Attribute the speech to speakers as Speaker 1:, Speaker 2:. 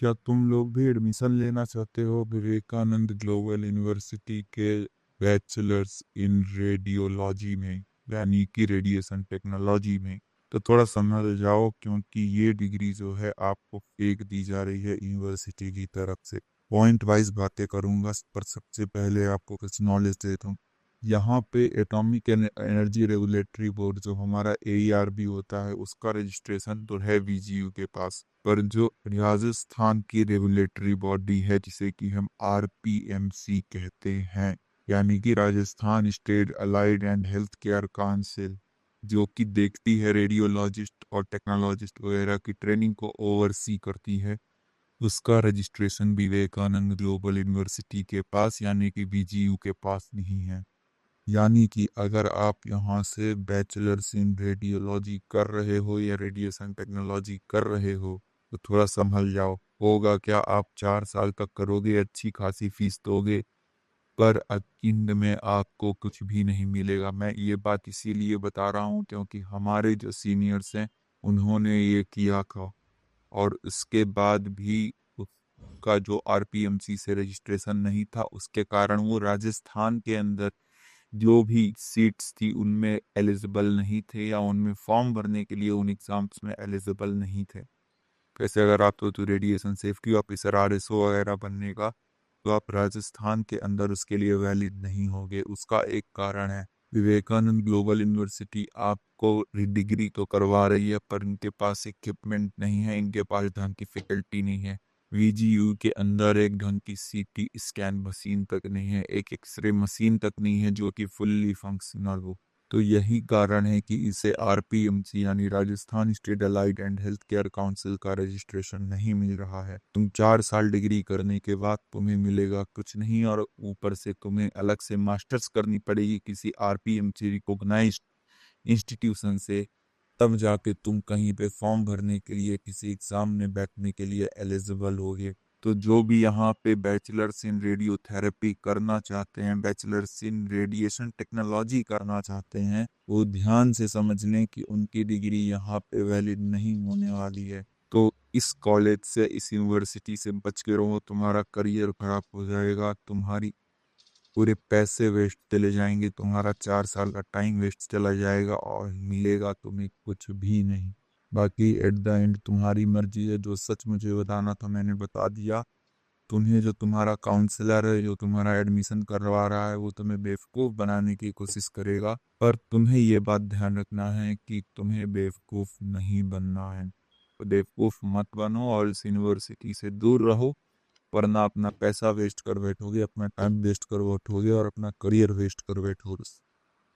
Speaker 1: क्या तुम लोग भी एडमिशन लेना चाहते हो विवेकानंद ग्लोबल यूनिवर्सिटी के बैचलर्स इन रेडियोलॉजी में, यानी कि रेडिएशन टेक्नोलॉजी में? तो थोड़ा समझ जाओ, क्योंकि ये डिग्री जो है आपको फेक दी जा रही है यूनिवर्सिटी की तरफ से। पॉइंट वाइज बातें करूंगा, पर सबसे पहले आपको कुछ नॉलेज देता हूँ। यहाँ पे एटॉमिक एनर्जी रेगुलेटरी बोर्ड, जो हमारा AERB होता है, उसका रजिस्ट्रेशन तो है VGU के पास, पर जो राजस्थान की रेगुलेटरी बॉडी है, जिसे कि हम RPMC कहते हैं, यानी कि Rajasthan state allied and health care council, जो कि देखती है रेडियोलॉजिस्ट और टेक्नोलॉजिस्ट वगैरह की ट्रेनिंग को ओवरसी करती है, उसका रजिस्ट्रेशन विवेकानंद ग्लोबल यूनिवर्सिटी के पास यानी कि VGU के पास नहीं है। यानी कि अगर आप यहाँ से बैचलर्स इन रेडियोलॉजी कर रहे हो या रेडिएशन टेक्नोलॉजी कर रहे हो, तो थोड़ा संभल जाओ। होगा क्या, आप 4 साल तक करोगे, अच्छी खासी फीस दोगे, पर अंत में आपको कुछ भी नहीं मिलेगा। मैं ये बात इसीलिए बता रहा हूँ क्योंकि हमारे जो सीनियर्स हैं, उन्होंने ये किया था, और उसके बाद भी उसका जो RPMC से रजिस्ट्रेशन नहीं था, उसके कारण वो राजस्थान के अंदर जो भी सीट्स थी उनमें एलिजिबल नहीं थे, या उनमें फॉर्म भरने के लिए उन एग्जाम्स में एलिजिबल नहीं थे। वैसे अगर आप तो रेडिएशन सेफ्टी ऑफिसर RSO वगैरह बनने का, तो आप राजस्थान के अंदर उसके लिए वैलिड नहीं होगे। उसका एक कारण है, विवेकानंद ग्लोबल यूनिवर्सिटी आपको डिग्री तो करवा रही है, पर इनके पास इक्विपमेंट नहीं है, इनके पास ढंग की फैकल्टी नहीं है। VGU के अंदर एक ढंग की CT स्कैन मशीन तक नहीं है, एक एक्सरे मशीन तक नहीं है जो कि फुल्ली फंक्शनल हो। तो यही कारण है कि इसे RPMC यानी Rajasthan state allied and health care council का रजिस्ट्रेशन नहीं मिल रहा है। तुम 4 साल डिग्री करने के बाद तुम्हें मिलेगा कुछ नहीं, और ऊपर से तुम्हें अलग से मास्टर्स करनी पड़ेगी किसी RPMC रिकॉग्नाइज्ड इंस्टीट्यूशन से, तब जाके तुम कहीं पे फॉर्म भरने के लिए, किसी एग्जाम में बैठने के लिए एलिजिबल होगे। तो जो भी यहाँ पे बैचलर्स इन रेडियोथेरेपी करना चाहते हैं, बैचलर्स इन रेडिएशन टेक्नोलॉजी करना चाहते हैं, वो ध्यान से समझ लें कि उनकी डिग्री यहाँ पे वैलिड नहीं होने वाली है। तो इस कॉलेज से, इस यूनिवर्सिटी से बच के रहो, तुम्हारा करियर खराब हो जाएगा, तुम्हारी पूरे पैसे वेस्ट चले जाएंगे, तुम्हारा 4 साल का टाइम वेस्ट चला जाएगा, और मिलेगा तुम्हें कुछ भी नहीं। बाकी एट द एंड तुम्हारी मर्जी है, जो सच मुझे बताना था मैंने बता दिया। तुम्हें जो तुम्हारा काउंसलर है, जो तुम्हारा एडमिशन करवा रहा है, वो तुम्हें बेवकूफ़ बनाने की कोशिश करेगा, पर तुम्हें ये बात ध्यान रखना है कि तुम्हें बेवकूफ़ नहीं बनना है। तो बेवकूफ़ मत बनो और इस यूनिवर्सिटी से दूर रहो, वरना अपना पैसा वेस्ट कर बैठोगे, अपना टाइम वेस्ट कर बैठोगे, और अपना करियर वेस्ट कर बैठोगे।